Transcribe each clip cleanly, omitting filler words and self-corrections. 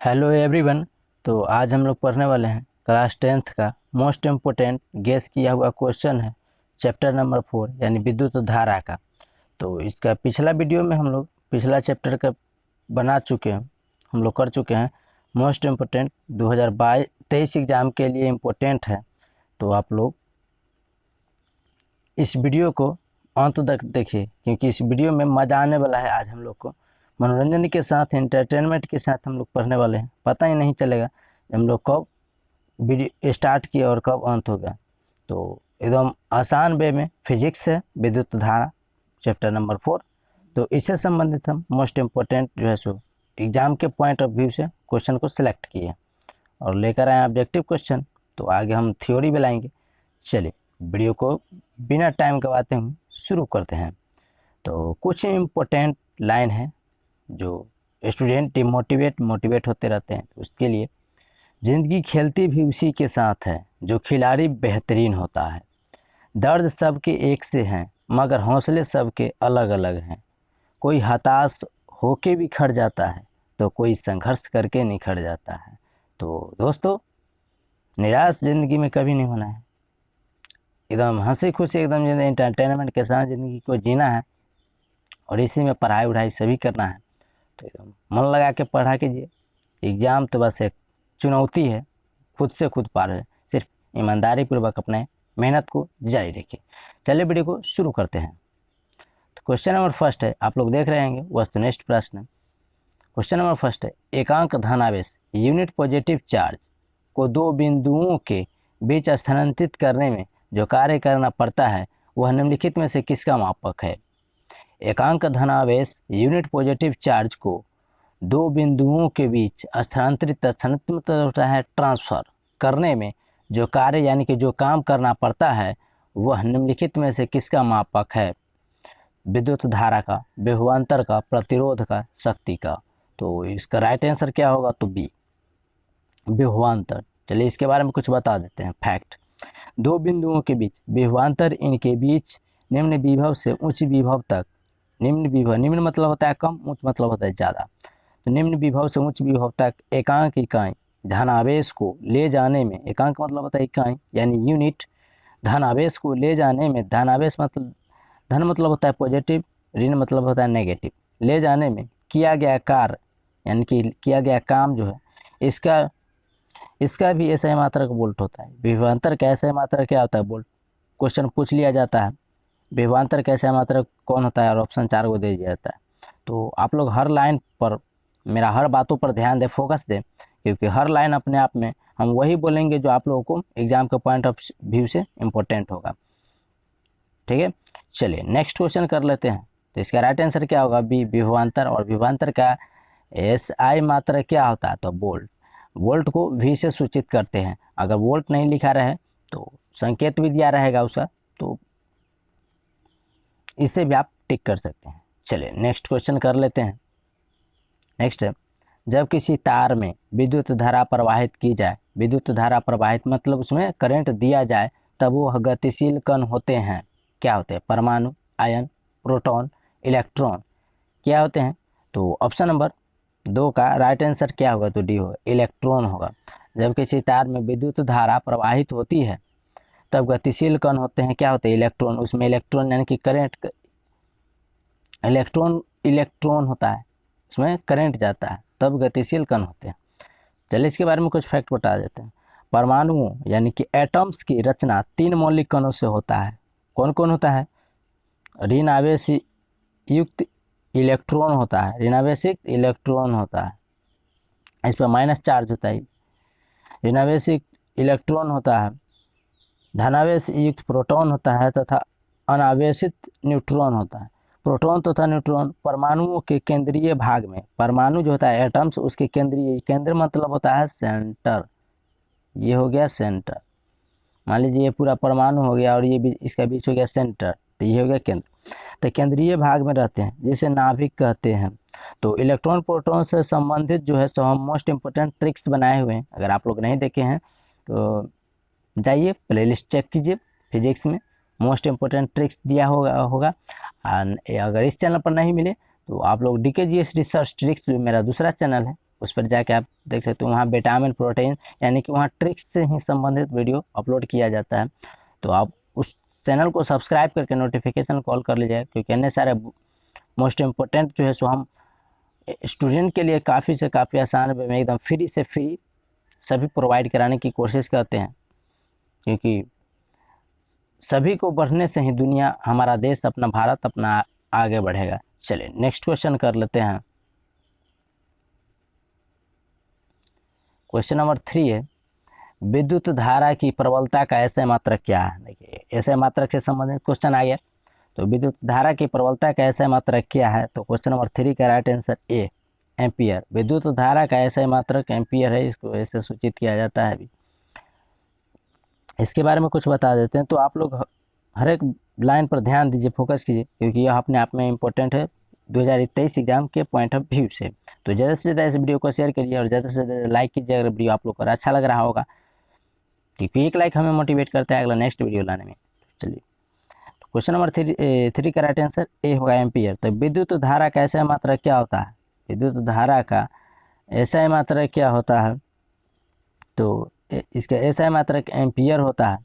Hello everyone. तो आज हम लोग पढ़ने वाले हैं क्लास 10th का मोस्ट इम्पोर्टेंट गेस किया हुआ क्वेश्चन है चैप्टर नंबर 4 यानी विद्युत धारा का। तो इसका पिछला वीडियो में हम लोग पिछला चैप्टर का बना चुके हैं, हम लोग कर चुके हैं। मोस्ट इम्पोर्टेंट 2022-23 एग्ज़ाम के लिए इम्पोर्टेंट है। तो आप लोग इस वीडियो को अंत तक देखिए क्योंकि इस वीडियो में मज़ा आने वाला है। आज हम लोग को मनोरंजन के साथ एंटरटेनमेंट के साथ हम लोग पढ़ने वाले हैं। पता ही नहीं चलेगा हम लोग कब वीडियो स्टार्ट किया और कब अंत होगा। तो एकदम आसान वे में फिजिक्स है, विद्युत धारा चैप्टर नंबर 4। तो इससे संबंधित हम मोस्ट इम्पोर्टेंट जो है सो एग्जाम के पॉइंट ऑफ व्यू से क्वेश्चन को सिलेक्ट किए और लेकर आए ऑब्जेक्टिव क्वेश्चन। तो आगे हम थ्योरी भी लाएंगे। चलिए वीडियो को बिना टाइम गवाते हुए शुरू करते हैं। तो कुछ इम्पोर्टेंट लाइन है जो स्टूडेंट मोटिवेट होते रहते हैं। तो उसके लिए जिंदगी खेलती भी उसी के साथ है जो खिलाड़ी बेहतरीन होता है। दर्द सबके एक से हैं मगर हौसले सबके अलग अलग हैं। कोई हताश होके भी खड़ जाता है तो कोई संघर्ष करके निखर जाता है। तो दोस्तों निराश ज़िंदगी में कभी नहीं होना है। एकदम हंसी खुशी एकदम एंटरटेनमेंट के साथ ज़िंदगी को जीना है और इसी में पढ़ाई वढ़ाई सभी करना है। तो एकदम मन लगा के पढ़ा कीजिए। एग्ज़ाम तो बस एक चुनौती है, खुद से खुद पार है। सिर्फ ईमानदारी पूर्वक अपने मेहनत को जारी रखिए। चलिए वीडियो को शुरू करते हैं। तो क्वेश्चन नंबर फर्स्ट है, आप लोग देख रहे होंगे वस्तुनिष्ठ प्रश्न। क्वेश्चन नंबर फर्स्ट है, एकांक धनावेश यूनिट पॉजिटिव चार्ज को दो बिंदुओं के बीच स्थानांतरित करने में जो कार्य करना पड़ता है वह निम्नलिखित में से किसका मापक है। एकांक धनावेश यूनिट पॉजिटिव चार्ज को दो बिंदुओं के बीच स्थानांतरित मतलब होता है ट्रांसफर करने में जो कार्य यानी कि जो काम करना पड़ता है वह निम्नलिखित में से किसका मापक है। विद्युत धारा का, विभवांतर का, प्रतिरोध का, शक्ति का। तो इसका राइट आंसर क्या होगा, तो बी विभवांतर। चलिए इसके बारे में कुछ बता देते हैं फैक्ट। दो बिंदुओं के बीच विभवांतर, इनके बीच निम्न विभव से उच्च विभव तक, निम्न विभव, निम्न मतलब होता है कम, उच्च मतलब होता है ज़्यादा। तो निम्न विभव से उच्च विभव तक एकांक इकाई धनावेश को ले जाने में, एकांक मतलब होता है इकाई यानी यूनिट, धनावेश को ले जाने में, धनावेश मतलब धन मतलब होता है पॉजिटिव, ऋण मतलब होता है नेगेटिव, ले जाने में किया गया कार्य यानी कि किया गया काम जो है इसका भी ऐसा मात्रक वोल्ट होता है। विभवांतर का ऐसा मात्रक क्या होता है, वोल्ट। क्वेश्चन पूछ लिया जाता है विभवांतर का ऐसा मात्रक कौन होता है और ऑप्शन 4 को दे दिया जाता है। तो आप लोग हर लाइन पर, मेरा हर बातों पर ध्यान दें, फोकस दें, क्योंकि हर लाइन अपने आप में हम वही बोलेंगे जो आप लोगों को एग्जाम के पॉइंट ऑफ व्यू से इम्पोर्टेंट होगा। ठीक है, चलिए नेक्स्ट क्वेश्चन कर लेते हैं। तो इसका राइट आंसर क्या होगा, बी विभवांतर। और विभवांतर का SI मात्रक क्या होता है, तो वोल्ट। वोल्ट को V से सूचित करते हैं। अगर वोल्ट नहीं लिखा रहे तो संकेत भी दिया रहेगा उसका, तो इसे भी आप टिक कर सकते हैं। चलिए नेक्स्ट क्वेश्चन कर लेते हैं। नेक्स्ट है, जब किसी तार में विद्युत धारा प्रवाहित की जाए, विद्युत धारा प्रवाहित मतलब उसमें करंट दिया जाए, तब वो गतिशील कण होते हैं। क्या होते हैं, परमाणु, आयन, प्रोटॉन, इलेक्ट्रॉन। क्या होते हैं, तो ऑप्शन नंबर 2 का राइट आंसर क्या होगा, तो डी होगा, इलेक्ट्रॉन होगा। जब किसी तार में विद्युत धारा प्रवाहित होती है तब गतिशील कण होते हैं, क्या होते हैं, इलेक्ट्रॉन। उसमें इलेक्ट्रॉन यानी कि करंट, इलेक्ट्रॉन होता है, उसमें करंट जाता है, तब गतिशील कण होते हैं। चलिए इसके बारे में कुछ फैक्ट बता देते हैं। परमाणुओं यानी कि एटम्स की रचना 3 मौलिक कणों से होता है। कौन कौन होता है, ऋण आवेश युक्त इलेक्ट्रॉन होता है, ऋण आवेश युक्त इलेक्ट्रॉन होता है, इस पर माइनस चार्ज होता है। ऋण आवेश युक्त इलेक्ट्रॉन होता है, धनावेश युक्त प्रोटॉन होता है तथा अनावेशित न्यूट्रॉन होता है। प्रोटॉन तथा न्यूट्रॉन परमाणुओं के केंद्रीय भाग में, परमाणु जो होता है एटम्स, उसके केंद्रीय, केंद्र मतलब होता है सेंटर, ये हो गया सेंटर। मान लीजिए ये पूरा परमाणु हो गया और ये इसका बीच हो गया सेंटर, तो ये हो गया केंद्र। तो केंद्रीय भाग में रहते हैं जिसे नाभिक कहते हैं। तो इलेक्ट्रॉन प्रोटॉन से संबंधित जो है सो हम मोस्ट इम्पोर्टेंट ट्रिक्स बनाए हुए हैं। अगर आप लोग नहीं देखे हैं तो जाइए प्लेलिस्ट चेक कीजिए, फिजिक्स में मोस्ट इम्पोर्टेंट ट्रिक्स दिया होगा। अगर इस चैनल पर नहीं मिले तो आप लोग DKGS रिसर्च ट्रिक्स जो मेरा दूसरा चैनल है उस पर जाके आप देख सकते हो, वहाँ विटामिन प्रोटीन यानी कि वहाँ ट्रिक्स से ही संबंधित वीडियो अपलोड किया जाता है। तो आप उस चैनल को सब्सक्राइब करके नोटिफिकेशन कॉल कर लीजिए, क्योंकि अन्य सारे मोस्ट इम्पोर्टेंट जो है सो हम स्टूडेंट के लिए काफ़ी से काफ़ी आसान वे में एकदम फ्री से फ्री सभी प्रोवाइड कराने की कोशिश करते हैं, क्योंकि सभी को बढ़ने से ही दुनिया, हमारा देश, अपना भारत अपना आगे बढ़ेगा। चलिए नेक्स्ट क्वेश्चन कर लेते हैं। क्वेश्चन नंबर 3 है, विद्युत धारा की प्रबलता का एसआई मात्रक क्या है। देखिए एसआई मात्रक से संबंधित क्वेश्चन आ गया। तो विद्युत धारा की प्रबलता का एसआई मात्रक क्या है, तो क्वेश्चन नंबर 3 का राइट आंसर ए, एम्पियर। विद्युत धारा का एसआई मात्रक एम्पियर है, इसको ऐसे सूचित किया जाता है। इसके बारे में कुछ बता देते हैं। तो आप लोग हर एक लाइन पर ध्यान दीजिए, फोकस कीजिए, क्योंकि यह अपने आप में इम्पोर्टेंट है 2023 एग्जाम के पॉइंट ऑफ व्यू से। तो ज़्यादा से ज़्यादा इस वीडियो को शेयर करिए और ज़्यादा से ज़्यादा लाइक कीजिए अगर वीडियो आप लोग को अच्छा लग रहा होगा, क्योंकि एक लाइक हमें मोटिवेट करता है अगला नेक्स्ट वीडियो लाने में। चलिए क्वेश्चन नंबर 3 का राइट आंसर ए होगा, एम्पियर। तो विद्युत धारा का एसआई मात्रक क्या होता है, विद्युत धारा का एसआई मात्रक क्या होता है, तो इसका एसआई मात्रक एम्पियर होता है,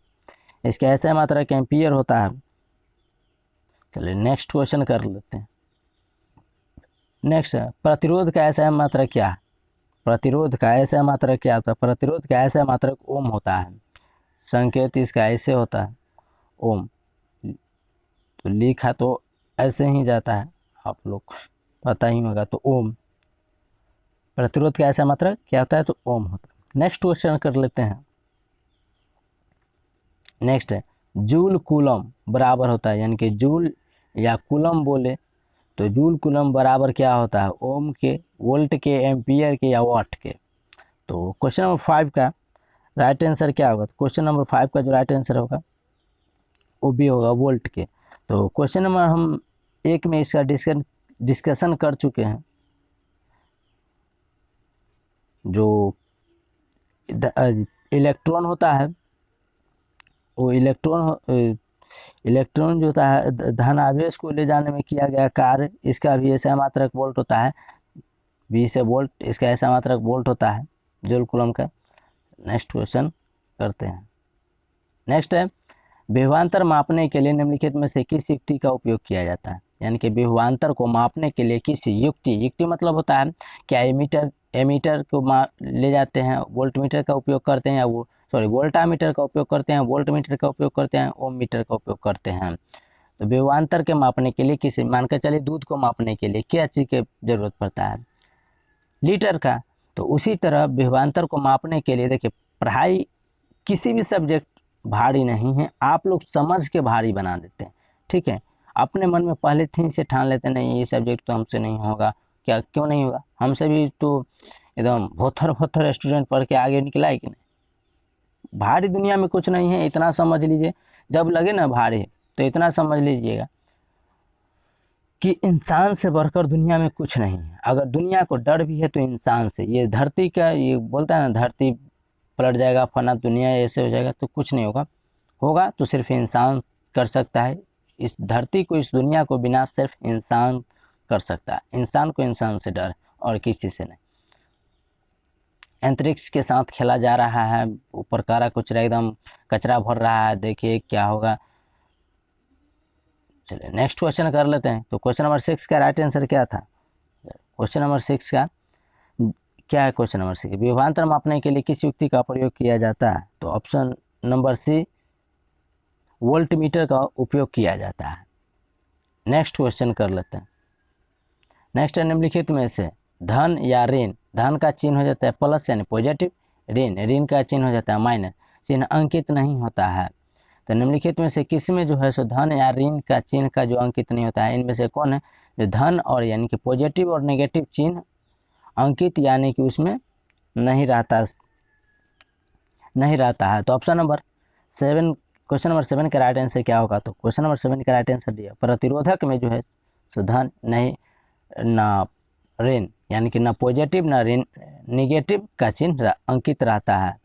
इसका एसआई मात्रक एम्पियर होता है। चलिए नेक्स्ट क्वेश्चन कर लेते हैं। नेक्स्ट है, प्रतिरोध का एसआई मात्रक क्या है, प्रतिरोध का एसआई मात्रक क्या होता है, प्रतिरोध का एसआई मात्रक ओम होता है। संकेत इसका ऐसे होता है ओम, तो लिखा तो ऐसे ही जाता है, आप लोग पता ही होगा। तो ओम, प्रतिरोध का एसआई मात्रक क्या होता है, तो ओम होता है। नेक्स्ट क्वेश्चन कर लेते हैं। नेक्स्ट है, जूल कूलम बराबर होता है, यानी कि जूल या कूलम बोले तो जूल कूलम बराबर क्या होता है, ओम के, वोल्ट के, एम्पियर के या वाट के। तो क्वेश्चन नंबर 5 का राइट आंसर क्या होगा, तो क्वेश्चन नंबर 5 का जो राइट आंसर होगा वो भी होगा वोल्ट के। तो क्वेश्चन नंबर हम 1 में इसका डिस्कशन कर चुके हैं। जो इलेक्ट्रॉन होता है वो इलेक्ट्रॉन जो होता है धन आवेश को ले जाने में किया गया कार्य, इसका भी ऐसा मात्रक वोल्ट होता है, 20 से वोल्ट, इसका ऐसा मात्रक वोल्ट होता है जूल कूलम का। नेक्स्ट क्वेश्चन करते हैं। नेक्स्ट है, विभवांतर मापने के लिए निम्नलिखित में से किस युक्ति का उपयोग किया जाता है, यानी कि विभवांतर को मापने के लिए किस युक्ति मतलब होता है क्या एमीटर को ले जाते हैं, वोल्टमीटर का उपयोग करते हैं, या वोल्टामीटर का उपयोग करते हैं, वोल्टमीटर का उपयोग करते हैं, ओम मीटर का उपयोग करते हैं। तो विभवांतर के मापने के लिए किसी, मानकर चलिए दूध को मापने के लिए क्या चीज़ की जरूरत पड़ता है, लीटर का। तो उसी तरह विभवांतर को मापने के लिए देखिए, पढ़ाई किसी भी सब्जेक्ट भारी नहीं है, आप लोग समझ के भारी बना देते हैं, ठीक है। अपने मन में पहले थी से ठान लेते हैं, नहीं ये सब्जेक्ट तो हमसे नहीं होगा, क्या क्यों नहीं होगा, हमसे भी तो एकदम भोथर स्टूडेंट पढ़ के आगे निकला है कि नहीं। भारी दुनिया में कुछ नहीं है, इतना समझ लीजिए। जब लगे ना भारी तो इतना समझ लीजिएगा कि इंसान से बढ़कर दुनिया में कुछ नहीं है। अगर दुनिया को डर भी है तो इंसान से। ये धरती का, ये बोलता है ना धरती पलट जाएगा, फना दुनिया ऐसे हो जाएगा, तो कुछ नहीं होगा तो सिर्फ इंसान कर सकता है। इस धरती को, इस दुनिया को विनाश सिर्फ इंसान कर सकता है। इंसान को इंसान से डर और किसी से नहीं। अंतरिक्ष के साथ खेला जा रहा है, ऊपर कारा कुचरा एकदम कचरा भर रहा है, देखिए क्या होगा। चलिए नेक्स्ट क्वेश्चन कर लेते हैं। तो क्वेश्चन नंबर 6 का राइट आंसर क्या था, क्वेश्चन नंबर 6 का क्या है, क्वेश्चन नंबर 6, विभवांतर मापने के लिए किस युक्ति का प्रयोग किया जाता है। तो ऑप्शन नंबर सी, वोल्टमीटर का उपयोग किया जाता है। नेक्स्ट क्वेश्चन कर लेते हैं। नेक्स्ट है, निम्नलिखित में से धन या ऋण, धन का चिन्ह हो जाता है प्लस यानी पॉजिटिव, ऋण का चिन्ह हो जाता है माइनस, चिन्ह अंकित नहीं होता है। तो निम्नलिखित में से किस में जो है सो धन या ऋण का चिन्ह का जो अंकित नहीं होता है, इनमें से कौन है जो धन और यानी कि पॉजिटिव और नेगेटिव चिन्ह अंकित यानी कि उसमें नहीं रहता है। तो ऑप्शन नंबर 7, क्वेश्चन नंबर 7 का राइट आंसर क्या होगा, तो क्वेश्चन नंबर 7 का राइट आंसर दिया, प्रतिरोधक में जो है तो धन नहीं, ना ऋण यानी कि ना पॉजिटिव ना ऋण, निगेटिव का चिन्ह अंकित रहता है।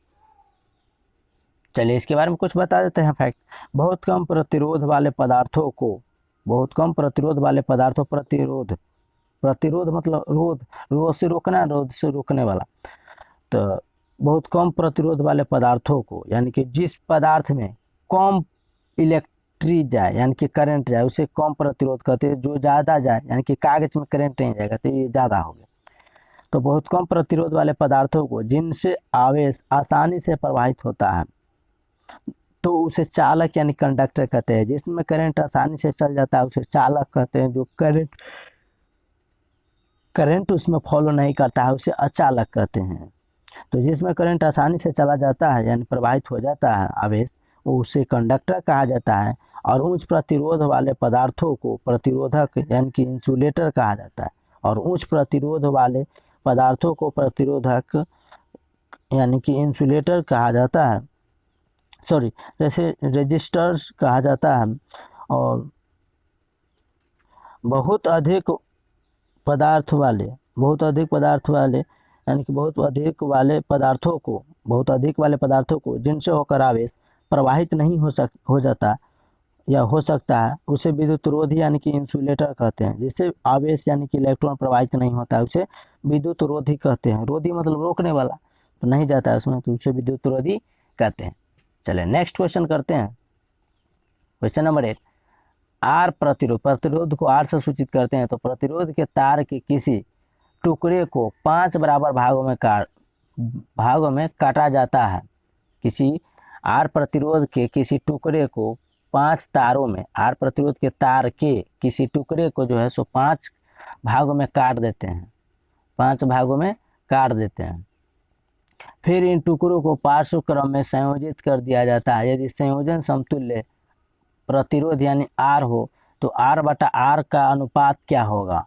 चलिए इसके बारे में कुछ बता देते हैं फैक्ट। बहुत कम प्रतिरोध वाले पदार्थों, प्रतिरोध प्रतिरोध मतलब रोध से रोकना, रोध से रोकने वाला। तो बहुत कम प्रतिरोध वाले पदार्थों को, यानी कि जिस पदार्थ में कम इलेक्ट्रिक जाए यानी कि करंट जाए उसे कम प्रतिरोध कहते हैं। जो ज़्यादा जाए यानी कि कागज में करंट नहीं जाएगा तो ये ज़्यादा हो गया। तो बहुत कम प्रतिरोध वाले पदार्थों को जिनसे आवेश आसानी से प्रवाहित होता है तो उसे चालक यानी कंडक्टर कहते हैं। जिसमें करंट आसानी से चल जाता है उसे चालक कहते हैं। जो करंट उसमें फॉलो नहीं करता है उसे अचालक कहते हैं। तो जिसमें करंट आसानी से चला जाता है यानी प्रवाहित हो जाता है आवेश, वो उसे कंडक्टर कहा जाता है। और उच्च प्रतिरोध वाले पदार्थों को प्रतिरोधक यानी कि इंसुलेटर कहा जाता है। और उच्च प्रतिरोध वाले पदार्थों को प्रतिरोधक यानी कि इंसुलेटर कहा जाता है, जैसे रेजिस्टर्स कहा जाता है। और बहुत अधिक पदार्थ वाले यानी कि बहुत अधिक वाले पदार्थों को जिनसे होकर आवेश प्रवाहित नहीं हो जाता या हो सकता है उसे विद्युत रोधी यानी कि इंसुलेटर कहते हैं। जिससे आवेश यानी कि इलेक्ट्रॉन प्रवाहित नहीं होता है उसे विद्युत रोधी कहते हैं। रोधी मतलब रोकने वाला, तो नहीं जाता है उसमें तो उसे विद्युत रोधी कहते हैं। चलिए नेक्स्ट क्वेश्चन करते हैं। क्वेश्चन नंबर 8, आर प्रतिरोध को आर से सूचित करते हैं। तो प्रतिरोध के तार के किसी टुकड़े को 5 बराबर भागों में काटा जाता है। किसी आर प्रतिरोध के किसी टुकड़े को 5 तारों में, आर प्रतिरोध के तार के किसी टुकड़े को जो है सो 5 भागों में काट देते हैं। 5 भागों में काट देते हैं। फिर इन टुकड़ों को पार्श्व क्रम में संयोजित कर दिया जाता है। यदि संयोजन समतुल्य प्रतिरोध यानी आर हो तो आर बटा आर का अनुपात क्या होगा।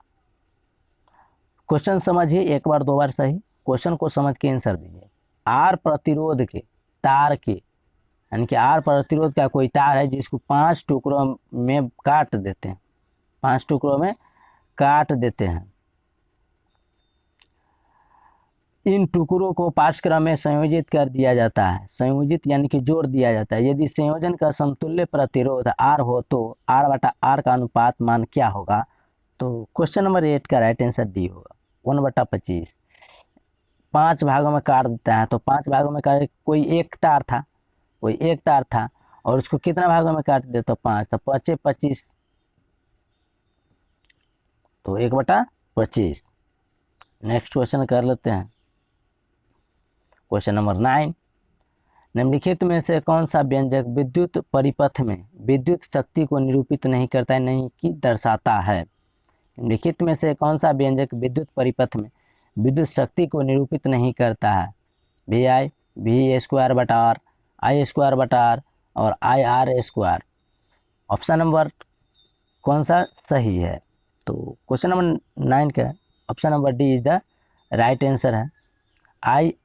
क्वेश्चन समझिए एक बार 2 बार सही, क्वेश्चन को समझ के आंसर दीजिए। आर प्रतिरोध के तार के यानी कि आर प्रतिरोध का कोई तार है जिसको 5 टुकड़ों में काट देते हैं। 5 टुकड़ों में काट देते हैं। इन टुकड़ों को पार्श्व में संयोजित कर दिया जाता है। संयोजित यानी कि जोड़ दिया जाता है। यदि संयोजन का समतुल्य प्रतिरोध आर हो तो आर बटा आर का अनुपात मान क्या होगा। तो क्वेश्चन नंबर 8 का राइट आंसर डी होगा 1/25। 5 भागों में काट देता है तो 5 भागों में काट, कोई एक तार था और उसको कितना भागों में काट दे तो 5, तो 5 25 तो 1/25। नेक्स्ट क्वेश्चन कर लेते हैं। क्वेश्चन नंबर 9, निम्नलिखित में से कौन सा व्यंजक विद्युत परिपथ में विद्युत शक्ति को निरूपित नहीं करता है, नहीं कि दर्शाता है। निम्नलिखित में से कौन सा व्यंजक विद्युत परिपथ में विद्युत शक्ति को निरूपित नहीं करता है। V²/R, I² और IR²। ऑप्शन नंबर कौन सा सही है। तो क्वेश्चन नंबर 9 का option number D is the right answer है। I²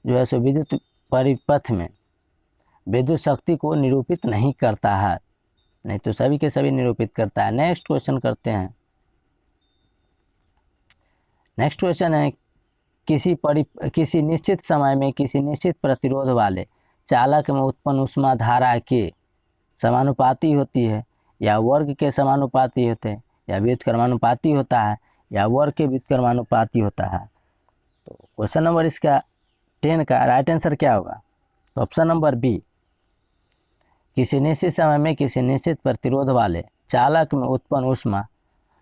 जो है सो विद्युत परिपथ में विद्युत शक्ति को निरूपित नहीं करता है, नहीं तो सभी के सभी निरूपित करता है। नेक्स्ट क्वेश्चन करते हैं। नेक्स्ट क्वेश्चन है, किसी निश्चित समय में किसी निश्चित प्रतिरोध वाले चालक में उत्पन्न ऊष्मा धारा के समानुपाती होती है या वर्ग के समानुपाती होते हैं या व्युत्क्रमानुपाती होता है या वर्ग के व्युत्क्रमानुपाती होता है। तो क्वेश्चन नंबर इसका 10 का राइट आंसर क्या होगा। तो ऑप्शन नंबर बी, किसी निश्चित समय में किसी निश्चित प्रतिरोध वाले चालक में उत्पन्न ऊष्मा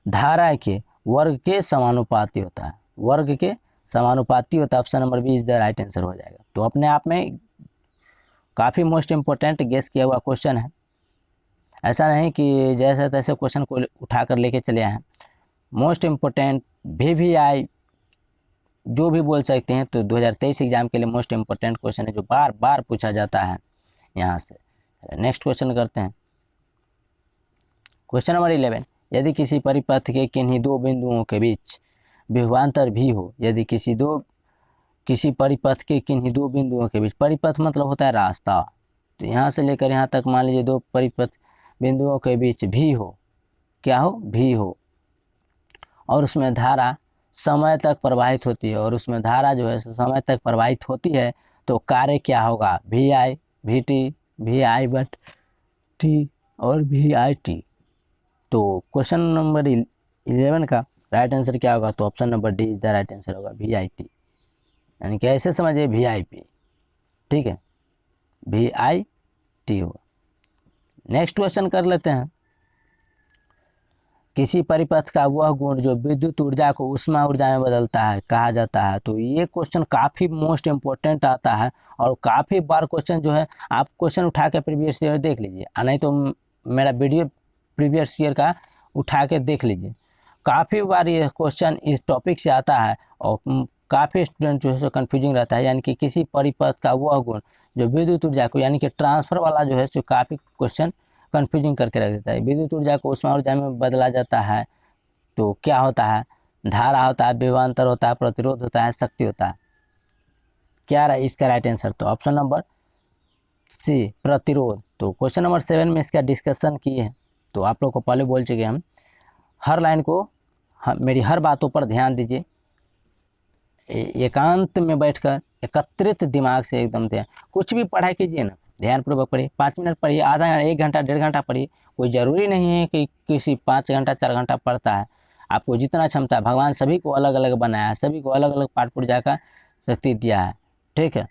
धारा के वर्ग के समानुपाती होता है। वर्ग के समानुपाती होता है। Option number B is the right answer हो जाएगा। तो अपने आप में काफ़ी मोस्ट इम्पोर्टेंट गेस किया हुआ क्वेश्चन है। ऐसा नहीं कि जैसे तैसे क्वेश्चन को उठा कर लेके चले आए हैं। मोस्ट इम्पोर्टेंट VVI जो भी बोल सकते हैं, तो 2023 एग्जाम के लिए मोस्ट इम्पोर्टेंट क्वेश्चन है जो बार बार पूछा जाता है यहाँ से। नेक्स्ट क्वेश्चन करते हैं। क्वेश्चन नंबर 11, यदि किसी परिपथ के किन्हीं 2 बिंदुओं के बीच विभवांतर भी हो, यदि किसी परिपथ के किन्हीं 2 बिंदुओं के बीच, परिपथ मतलब होता है रास्ता, तो यहाँ से लेकर यहाँ तक मान लीजिए 2 परिपथ बिंदुओं के बीच भी हो, क्या हो, भी हो, और उसमें धारा समय तक प्रवाहित होती है, और उसमें धारा जो है समय तक प्रवाहित होती है, तो कार्य क्या होगा, VI, VT, VI/T और VIT। तो क्वेश्चन नंबर 11 का राइट आंसर क्या होगा? तो option number D is the right answer होगा, VIP, यानी कि ऐसे समझिए VIP, ठीक है, VIT होगा। नेक्स्ट क्वेश्चन कर लेते हैं। किसी परिपथ का वह गुण जो विद्युत ऊर्जा को ऊष्मा ऊर्जा में बदलता है कहा जाता है। तो ये क्वेश्चन काफ़ी मोस्ट इम्पोर्टेंट आता है और काफ़ी बार क्वेश्चन जो है आप क्वेश्चन उठा के प्रीवियस ईयर देख लीजिए, नहीं तो मेरा वीडियो प्रीवियस ईयर का उठा के देख लीजिए। काफ़ी बार ये क्वेश्चन इस टॉपिक से आता है और काफ़ी स्टूडेंट जो है सो कन्फ्यूजिंग रहता है, यानी कि किसी परिपथ का वह गुण जो विद्युत ऊर्जा को, यानी कि ट्रांसफर वाला जो है सो काफ़ी क्वेश्चन कन्फ्यूजिंग करके रख देता है। विद्युत ऊर्जा को ऊष्मा ऊर्जा में बदला जाता है तो क्या होता है? धारा होता है, विभवांतर होता है, प्रतिरोध होता है, शक्ति होता है। क्या रहा इसका राइट आंसर? तो ऑप्शन नंबर सी, प्रतिरोध। तो क्वेश्चन नंबर 7 में इसका डिस्कशन किए हैं। तो आप लोग को पहले बोल चुके हम, हर लाइन को मेरी हर बातों पर ध्यान दीजिए, एकांत में बैठकर एकत्रित दिमाग से एकदम ध्यान, कुछ भी पढ़ाई कीजिए ना ध्यानपूर्वक पढ़िए, 5 मिनट पढ़िए, आधा घंटा, 1 घंटा, 1.5 घंटा पढ़िए। कोई ज़रूरी नहीं है कि किसी 5 घंटा 4 घंटा पढ़ता है। आपको जितना क्षमता है, भगवान सभी को अलग अलग बनाया है, सभी को अलग अलग पाठ पूर्जा का शक्ति दिया है, ठीक है।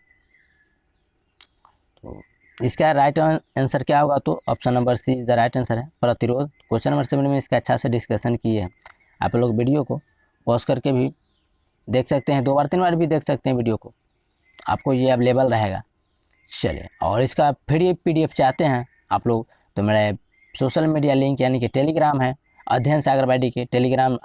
तो इसका राइट आंसर क्या होगा? तो option number C is the right answer है, प्रतिरोध। क्वेश्चन नंबर 7 में इसका अच्छा से डिस्कशन किए हैं। आप लोग वीडियो को पॉज करके भी देख सकते हैं, 2 बार 3 बार भी देख सकते हैं वीडियो को, आपको ये अवेलेबल रहेगा। चलिए, और इसका फिर ये PDF चाहते हैं आप लोग तो मेरा सोशल मीडिया लिंक यानी कि टेलीग्राम है, अध्ययन सागर बाइडी के टेलीग्राम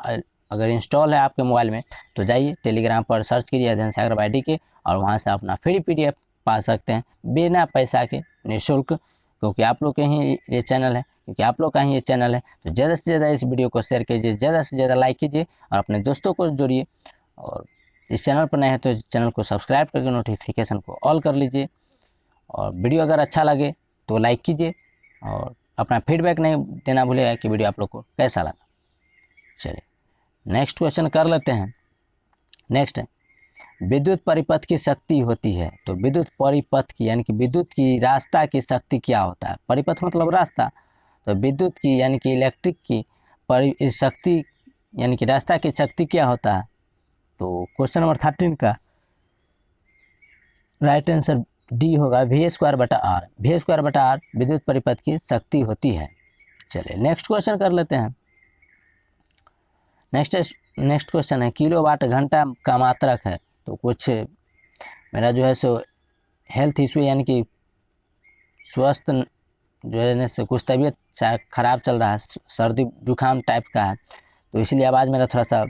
अगर इंस्टॉल है आपके मोबाइल में तो जाइए टेलीग्राम पर सर्च कीजिए अध्ययन सागर बाइडी के, और वहाँ से अपना फ्री PDF पा सकते हैं बिना पैसा के, निःशुल्क, क्योंकि आप लोग के ही ये चैनल है, क्योंकि आप लोग का ही ये चैनल है। तो ज़्यादा से ज़्यादा इस वीडियो को शेयर कीजिए, ज़्यादा से ज़्यादा लाइक कीजिए और अपने दोस्तों को जोड़िए। और इस चैनल पर नए हैं तो चैनल को सब्सक्राइब करके नोटिफिकेशन को ऑल कर लीजिए। और वीडियो अगर अच्छा लगे तो लाइक कीजिए और अपना फीडबैक नहीं देना भूलिएगा कि वीडियो आप लोग को कैसा लगा। चलिए नेक्स्ट क्वेश्चन कर लेते हैं। नेक्स्ट है, विद्युत परिपथ की शक्ति होती है। तो विद्युत परिपथ की यानी कि विद्युत की रास्ता की शक्ति क्या होता है? परिपथ मतलब रास्ता, तो विद्युत की यानी कि इलेक्ट्रिक की शक्ति यानी कि रास्ता की शक्ति क्या होता है? तो क्वेश्चन नंबर 13 का राइट आंसर डी होगा, V²/R। V²/R विद्युत परिपथ की शक्ति होती है। चलिए नेक्स्ट क्वेश्चन कर लेते हैं। नेक्स्ट क्वेश्चन है, किलोवाट घंटा का मात्रक है। तो कुछ मेरा जो है सो हेल्थ इशू यानी कि स्वस्थ जो है ना कुछ तबीयत खराब चल रहा है, सर्दी जुकाम टाइप का है, तो इसलिए आवाज़ मेरा थोड़ा सा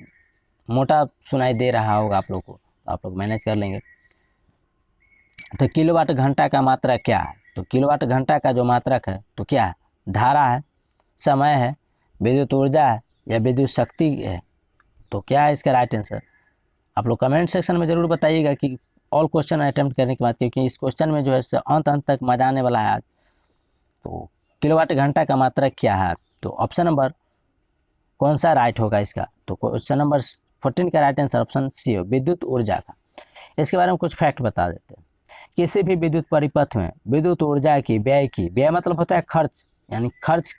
मोटा सुनाई दे रहा होगा आप लोग को, तो आप लोग मैनेज कर लेंगे। तो किलोवाट घंटा का मात्रक क्या है? तो किलोवाट घंटा का जो मात्रक है तो क्या है? धारा है, समय है, विद्युत ऊर्जा है या विद्युत शक्ति है? तो क्या है इसका राइट आंसर? आप लोग कमेंट सेक्शन में ज़रूर बताइएगा कि ऑल क्वेश्चन अटेम्प्ट करने के बाद, क्योंकि इस क्वेश्चन में जो है अंत तक मजा आने वाला है आज। तो किलोवाट घंटा का मात्रक क्या है? तो ऑप्शन नंबर कौन सा राइट होगा इसका? तो क्वेश्चन नंबर 14 का राइट आंसर ऑप्शन सी हो, विद्युत ऊर्जा का। इसके बारे में कुछ फैक्ट बता देते हैं। किसी भी विद्युत परिपथ में विद्युत ऊर्जा की व्यय मतलब होता है खर्च, यानी खर्च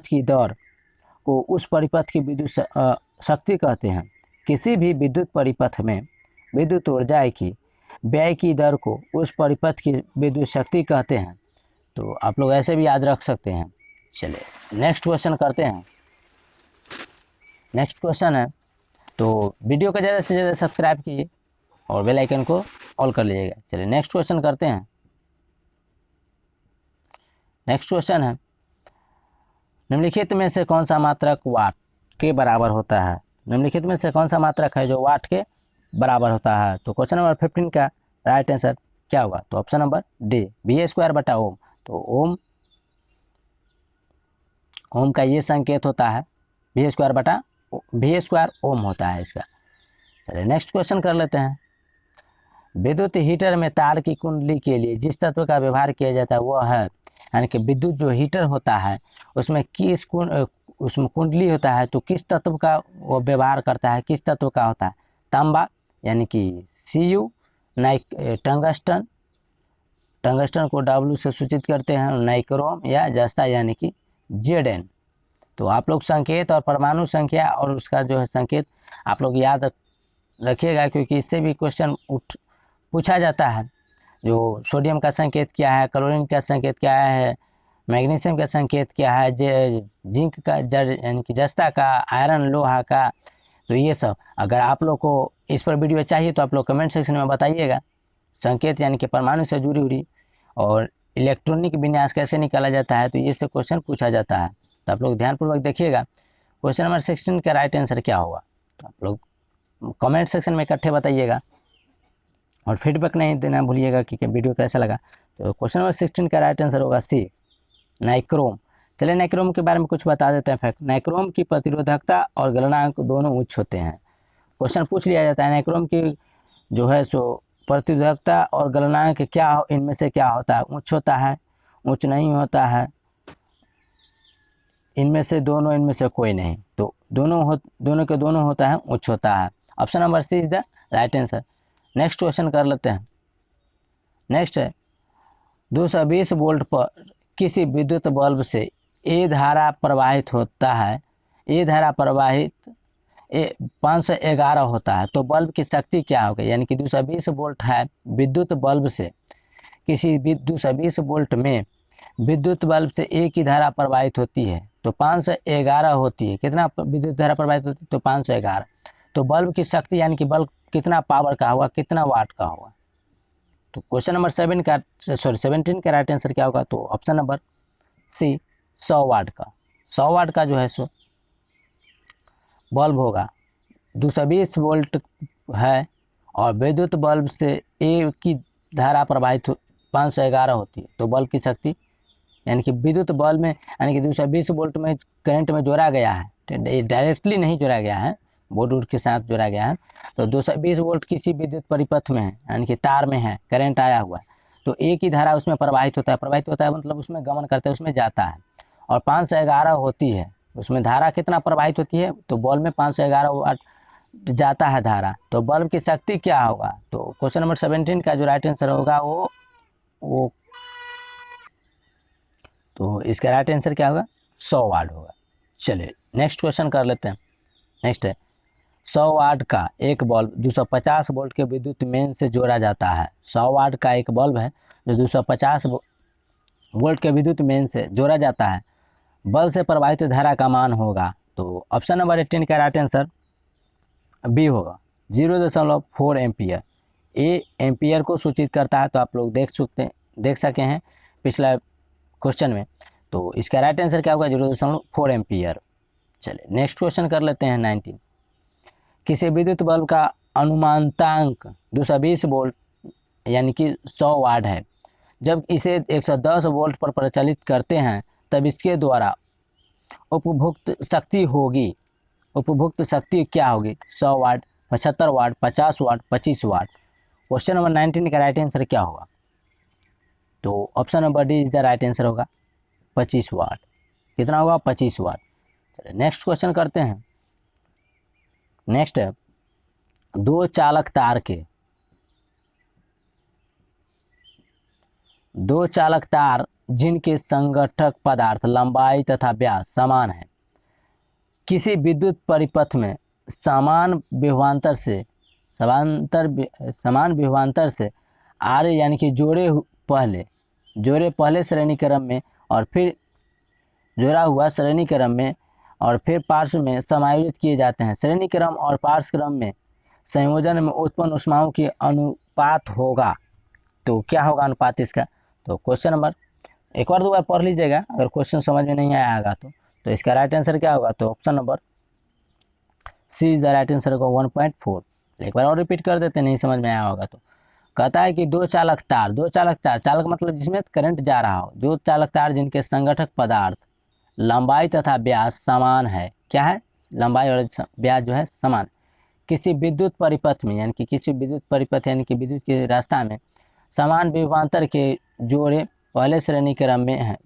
की दर को उस परिपथ की विद्युत शक्ति कहते हैं। किसी भी विद्युत परिपथ में विद्युत ऊर्जा की व्यय की दर को उस परिपथ की विद्युत शक्ति कहते हैं। तो आप लोग ऐसे भी याद रख सकते हैं। चलिए नेक्स्ट क्वेश्चन करते हैं। नेक्स्ट क्वेश्चन है, तो वीडियो को ज़्यादा से ज़्यादा सब्सक्राइब कीजिए और बेल आइकन को ऑल कर लीजिएगा। चलिए नेक्स्ट क्वेश्चन करते हैं। नेक्स्ट क्वेश्चन है, निम्नलिखित में से कौन सा मात्रक वाट के बराबर होता है? निम्नलिखित में से कौन सा मात्रक है जो वाट के बराबर होता है? तो क्वेश्चन नंबर 15 का राइट आंसर क्या होगा? तो ऑप्शन नंबर डी, V²/ओम। तो ओम का ये संकेत होता है, V² ओम होता है इसका। चलिए नेक्स्ट क्वेश्चन कर लेते हैं। विद्युत हीटर में तार की कुंडली के लिए जिस तत्व का व्यवहार किया जाता है वह है, यानी कि विद्युत जो हीटर होता है उसमें उसमें कुंडली होता है तो किस तत्व का वो व्यवहार करता है, किस तत्व का होता है? तांबा यानी कि Cu, टंगस्टन को W से सूचित करते हैं, नाइक्रोम या जस्ता यानी कि Zn। तो आप लोग संकेत और परमाणु संख्या और उसका जो है संकेत आप लोग याद रखिएगा, क्योंकि इससे भी क्वेश्चन पूछा जाता है। जो सोडियम का संकेत क्या है, क्लोरीन का संकेत क्या है, मैग्नीशियम का संकेत क्या है, जिंक का यानी कि जस्ता का, आयरन लोहा का। तो ये सब अगर आप लोग को इस पर वीडियो चाहिए तो आप लोग कमेंट सेक्शन में बताइएगा। संकेत यानी कि परमाणु से जुड़ी हुई और इलेक्ट्रॉनिक विन्यास कैसे निकाला जाता है, तो ये सब क्वेश्चन पूछा जाता है। तो आप लोग ध्यानपूर्वक देखिएगा। क्वेश्चन नंबर 16 का राइट आंसर क्या होगा, तो आप लोग कमेंट सेक्शन में इकट्ठे बताइएगा और फीडबैक नहीं देना भूलिएगा कि वीडियो कैसा लगा। तो क्वेश्चन नंबर 16 का राइट आंसर होगा सी, नाइक्रोम। चलिए नाइक्रोम के बारे में कुछ बता देते हैं फैक्ट। नाइक्रोम की प्रतिरोधकता और गलनांक दोनों उच्च होते हैं। क्वेश्चन पूछ लिया जाता है नाइक्रोम की जो है सो प्रतिरोधकता और गलनांक क्या, इनमें से क्या होता है, उच्च होता है, उच्च नहीं होता है, इनमें से दोनों, इनमें से कोई नहीं। तो दोनों के दोनों होता है, उच्च होता है। Option number C is the right answer. Next question कर लेते हैं। नेक्स्ट है 220 वोल्ट पर किसी विद्युत बल्ब से ए धारा प्रवाहित होता है, ए धारा प्रवाहित 511 होता है, तो बल्ब की शक्ति क्या होगी। यानी कि 220 वोल्ट है विद्युत बल्ब से, किसी 220 वोल्ट में विद्युत बल्ब से ए की धारा प्रवाहित होती है तो 511 होती है। कितना विद्युत धारा प्रवाहित होती है, तो 511। तो बल्ब की शक्ति यानी कि बल्ब कितना पावर का होगा, कितना वाट का होगा। तो क्वेश्चन नंबर 17 का राइट आंसर क्या होगा, तो ऑप्शन नंबर सी 100 वाट का। 100 वाट का जो है सो बल्ब होगा। 220 वोल्ट है और विद्युत बल्ब से ए की धारा प्रवाहित 511 होती है, तो बल्ब की शक्ति यानी कि विद्युत बल्ब में यानी कि 220 वोल्ट में करंट में जोड़ा गया है, डायरेक्टली नहीं जोड़ा गया है, बोर्ड के साथ जोड़ा गया है। तो 220 वोल्ट किसी विद्युत परिपथ में है यानी कि तार में है, करंट आया हुआ है, तो ए की धारा उसमें प्रवाहित होता है मतलब उसमें गमन करता है, उसमें जाता है। और 511 होती है, उसमें धारा कितना प्रवाहित होती है, तो बल्ब में 511 वाट जाता है धारा, तो बल्ब की शक्ति क्या होगा। तो क्वेश्चन नंबर 17 का जो राइट आंसर होगा वो तो इसका राइट आंसर क्या होगा, 100 वाट होगा। चलिए नेक्स्ट क्वेश्चन कर लेते हैं। नेक्स्ट है 100 वाट का एक बल्ब 250 वोल्ट के विद्युत मेन से जोड़ा जाता है। 100 वाट का एक बल्ब है जो 250 वोल्ट के विद्युत मेन से जोड़ा जाता है, बल्ब से प्रवाहित धारा का मान होगा। तो ऑप्शन नंबर 18 का राइट आंसर बी होगा 0.4 एम्पियर। ए एम्पियर को सूचित करता है, तो आप लोग देख सके हैं पिछला क्वेश्चन में। तो इसका राइट आंसर क्या होगा, 0.4 एम्पियर। चलिए नेक्स्ट क्वेश्चन कर लेते हैं 19। किसी विद्युत बल्ब का अनुमानतांक 220 वोल्ट यानी कि 100 वाट है। जब इसे 110 वोल्ट पर प्रचलित करते हैं तब इसके द्वारा उपभुक्त शक्ति होगी। उपभुक्त शक्ति क्या होगी, 100 वाट, 75 वाट, 50 वाट, 25 वाट। क्वेश्चन नंबर 19 का राइट आंसर क्या होगा, तो option number D is the right answer होगा 25 वाट। कितना होगा, 25 वाट। चलिए नेक्स्ट क्वेश्चन करते हैं। नेक्स्ट है दो चालक तार जिनके संगठक पदार्थ लंबाई तथा व्यास समान है, किसी विद्युत परिपथ में समान विभवांतर से आरे यानी कि जोड़े पहले श्रेणी क्रम में और फिर जोड़ा हुआ श्रेणी क्रम में और फिर पार्श्व में समायोजित किए जाते हैं। श्रेणी क्रम और पार्श्व क्रम में संयोजन में उत्पन्न ऊष्माओं की अनुपात होगा। तो क्या होगा अनुपात इसका, तो क्वेश्चन नंबर एक बार दो बार पढ़ लीजिएगा, अगर क्वेश्चन समझ में नहीं आएगा तो इसका राइट आंसर क्या होगा, तो option number C is the right answer होगा 1.4। एक बार और रिपीट कर देते, नहीं समझ में आया होगा तो। कहता है कि दो चालक तार, चालक मतलब जिसमें करंट जा रहा हो, दो चालक तार जिनके संगठक पदार्थ लंबाई तथा व्यास समान है। क्या है, लंबाई और व्यास जो है समान। किसी विद्युत परिपथ में यानी कि विद्युत के रास्ता में समान विभवांतर के जोड़े पहले श्रेणी क्रम में है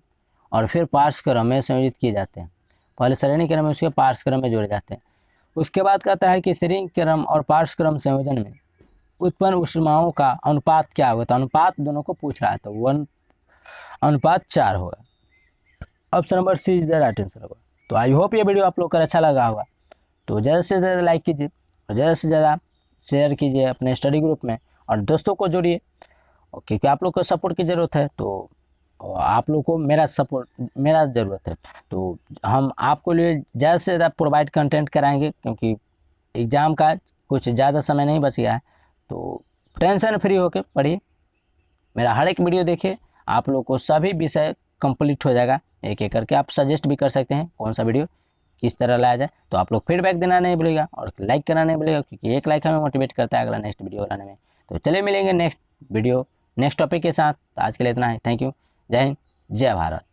और फिर पार्श्व क्रम में संयोजित किए जाते हैं। पहले श्रेणी क्रम में उसके पार्श्व क्रम में जोड़े जाते हैं। उसके बाद कहता है कि श्रेणी क्रम और पार्श्व क्रम संयोजन में उत्पन्न ऊष्माओं का अनुपात क्या होगा, तो अनुपात दोनों को पूछ रहा है, तो 1:4 होगा। Option number C is the right answer होगा। तो आई होप ये वीडियो आप लोग को अच्छा लगा होगा। तो ज़्यादा से ज़्यादा लाइक कीजिए और ज़्यादा से ज़्यादा शेयर कीजिए अपने स्टडी ग्रुप में और दोस्तों को जोड़िए। और क्योंकि आप लोग को सपोर्ट की ज़रूरत है, तो आप लोग को मेरा ज़रूरत है। तो हम आपको लिए ज़्यादा से ज़्यादा प्रोवाइड कंटेंट कराएंगे, क्योंकि एग्ज़ाम का कुछ ज़्यादा समय नहीं बच गया है। तो टेंशन फ्री होकर पढ़िए, मेरा हर एक वीडियो देखिए, आप लोग को सभी विषय कंप्लीट हो जाएगा। एक एक करके आप सजेस्ट भी कर सकते हैं कौन सा वीडियो किस तरह लाया जाए। तो आप लोग फीडबैक देना नहीं भूलिएगा और लाइक करना नहीं भूलिएगा, क्योंकि एक लाइक हमें मोटिवेट करता है अगला नेक्स्ट वीडियो बनाने में। तो चलिए मिलेंगे नेक्स्ट टॉपिक के साथ। आज के लिए इतना है। Thank you. जय हिंद, जय भारत।